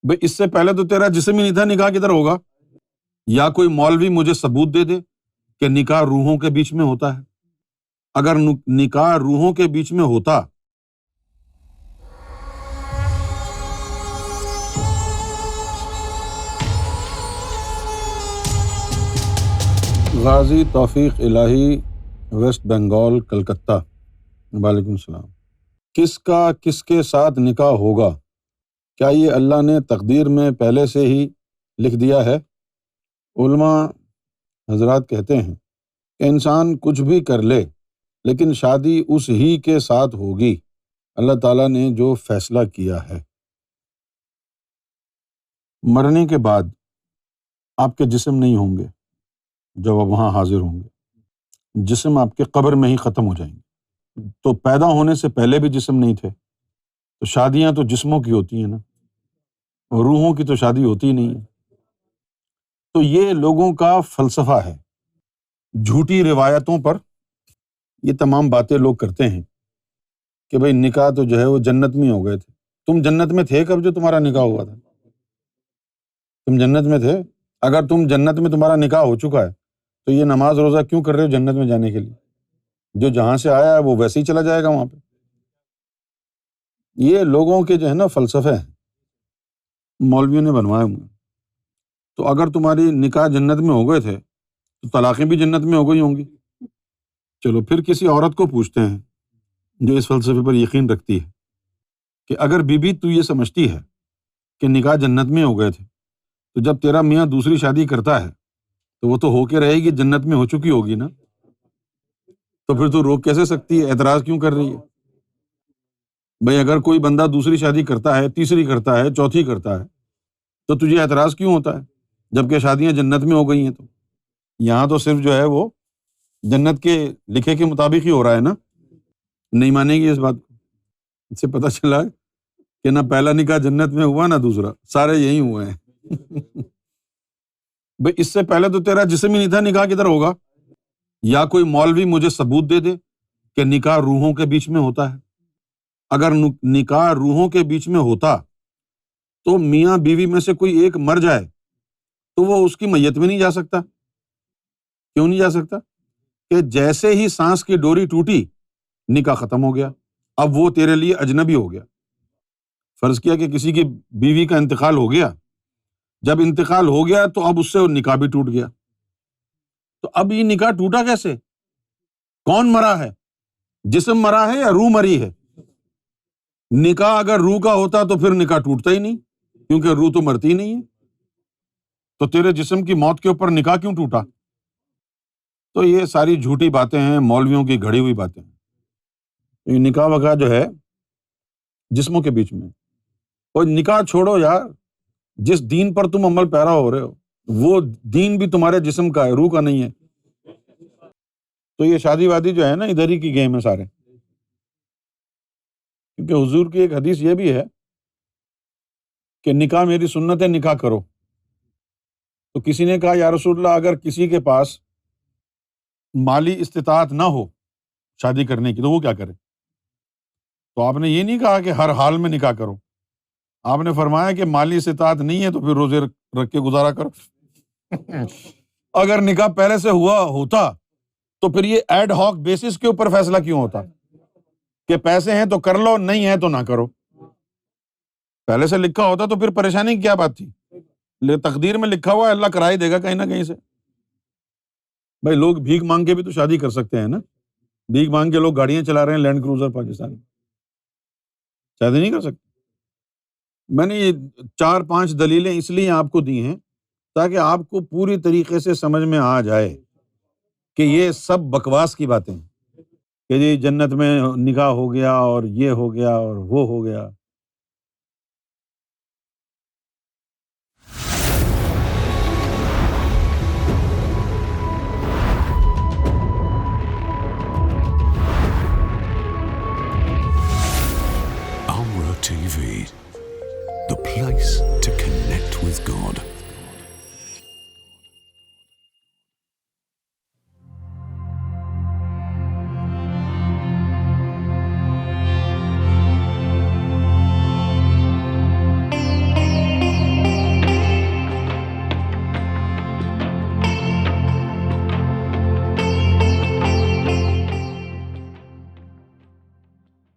بھئی اس سے پہلے تو تیرا جسم ہی نہیں تھا، نکاح کدھر ہوگا؟ یا کوئی مولوی مجھے ثبوت دے دے کہ نکاح روحوں کے بیچ میں ہوتا ہے۔ اگر نکاح روحوں کے بیچ میں ہوتا غازی توفیق الہی، ویسٹ بنگال، کلکتہ۔ وعلیکم السلام۔ کس کا کس کے ساتھ نکاح ہوگا؟ کیا یہ اللہ نے تقدیر میں پہلے سے ہی لکھ دیا ہے؟ علماء حضرات کہتے ہیں کہ انسان کچھ بھی کر لے لیکن شادی اس ہی کے ساتھ ہوگی اللہ تعالیٰ نے جو فیصلہ کیا ہے۔ مرنے کے بعد آپ کے جسم نہیں ہوں گے جب آپ وہاں حاضر ہوں گے، جسم آپ کے قبر میں ہی ختم ہو جائیں گے۔ تو پیدا ہونے سے پہلے بھی جسم نہیں تھے، تو شادیاں تو جسموں کی ہوتی ہیں نا، روحوں کی تو شادی ہوتی ہی نہیں ہے۔ تو یہ لوگوں کا فلسفہ ہے، جھوٹی روایتوں پر یہ تمام باتیں لوگ کرتے ہیں کہ بھئی نکاح تو جو ہے وہ جنت میں ہو گئے تھے۔ تم جنت میں تھے کب جو تمہارا نکاح ہوا تھا؟ تم جنت میں تھے؟ اگر تم جنت میں تمہارا نکاح ہو چکا ہے تو یہ نماز روزہ کیوں کر رہے ہو جنت میں جانے کے لیے؟ جو جہاں سے آیا ہے وہ ویسے ہی چلا جائے گا وہاں پہ۔ یہ لوگوں کے جو ہے نا فلسفے ہیں، مولویوں نے بنوائے ہوئے۔ تو اگر تمہاری نکاح جنت میں ہو گئے تھے تو طلاقیں بھی جنت میں ہو گئی ہوں گی۔ چلو پھر کسی عورت کو پوچھتے ہیں جو اس فلسفے پر یقین رکھتی ہے کہ اگر بی بی تو یہ سمجھتی ہے کہ نکاح جنت میں ہو گئے تھے تو جب تیرا میاں دوسری شادی کرتا ہے تو وہ تو ہو کے رہے گی، جنت میں ہو چکی ہوگی نا، تو پھر تو روک کیسے سکتی ہے؟ اعتراض کیوں کر رہی ہے؟ بھئی اگر کوئی بندہ دوسری شادی کرتا ہے، تیسری کرتا ہے، چوتھی کرتا ہے تو تجھے اعتراض کیوں ہوتا ہے جبکہ شادیاں جنت میں ہو گئی ہیں؟ تو یہاں تو صرف جو ہے وہ جنت کے لکھے کے مطابق ہی ہو رہا ہے نا۔ نہیں مانے گی اس بات کو؟ اس سے پتہ چلا کہ نہ پہلا نکاح جنت میں ہوا نہ دوسرا، سارے یہی ہوئے ہیں۔ بھئی اس سے پہلے تو تیرا جسم ہی نہیں تھا، نکاح کدھر ہوگا؟ یا کوئی مولوی مجھے ثبوت دے دے کہ نکاح روحوں کے بیچ میں ہوتا ہے۔ اگر نکاح روحوں کے بیچ میں ہوتا تو میاں بیوی میں سے کوئی ایک مر جائے تو وہ اس کی میت میں نہیں جا سکتا۔ کیوں نہیں جا سکتا؟ کہ جیسے ہی سانس کی ڈوری ٹوٹی نکاح ختم ہو گیا، اب وہ تیرے لیے اجنبی ہو گیا۔ فرض کیا کہ کسی کی بیوی کا انتقال ہو گیا، جب انتقال ہو گیا تو اب اس سے نکاح بھی ٹوٹ گیا۔ تو اب یہ نکاح ٹوٹا کیسے؟ کون مرا ہے؟ جسم مرا ہے یا روح مری ہے؟ نکاح اگر روح کا ہوتا تو پھر نکاح ٹوٹتا ہی نہیں، کیونکہ روح تو مرتی ہی نہیں ہے۔ تو تیرے جسم کی موت کے اوپر نکاح کیوں ٹوٹا؟ تو یہ ساری جھوٹی باتیں ہیں، مولویوں کی گھڑی ہوئی باتیں ہیں۔ یہ نکاح وغیرہ جو ہے جسموں کے بیچ میں، اور نکاح چھوڑو یار، جس دین پر تم عمل پیرا ہو رہے ہو وہ دین بھی تمہارے جسم کا ہے، روح کا نہیں ہے۔ تو یہ شادی وادی جو ہے نا ادھر ہی کی گیم ہے سارے، کیونکہ حضور کی ایک حدیث یہ بھی ہے کہ نکاح میری سنت ہے، نکاح کرو۔ تو کسی نے کہا یا رسول اللہ اگر کسی کے پاس مالی استطاعت نہ ہو شادی کرنے کی تو وہ کیا کرے؟ تو آپ نے یہ نہیں کہا کہ ہر حال میں نکاح کرو، آپ نے فرمایا کہ مالی استطاعت نہیں ہے تو پھر روزے رکھ کے گزارا کرو۔ اگر نکاح پہلے سے ہوا ہوتا تو پھر یہ ایڈ ہاک بیسس کے اوپر فیصلہ کیوں ہوتا کہ پیسے ہیں تو کر لو، نہیں ہے تو نہ کرو؟ پہلے سے لکھا ہوتا تو پھر پریشانی کی کیا بات تھی؟ تقدیر میں لکھا ہوا ہے، اللہ کرا ہی دے گا کہیں نہ کہیں سے۔ بھائی لوگ بھیک مانگ کے بھی تو شادی کر سکتے ہیں نا، بھیک مانگ کے لوگ گاڑیاں چلا رہے ہیں، لینڈ کروزر پاکستان، شادی نہیں کر سکتے۔ میں نے یہ 4-5 دلیلیں اس لیے آپ کو دی ہیں تاکہ آپ کو پوری طریقے سے سمجھ میں آ جائے کہ یہ سب بکواس کی باتیں ہیں کہ جی جنت میں نکاح ہو گیا اور یہ ہو گیا اور وہ ہو گیا۔ Amra TV, the place to connect with God.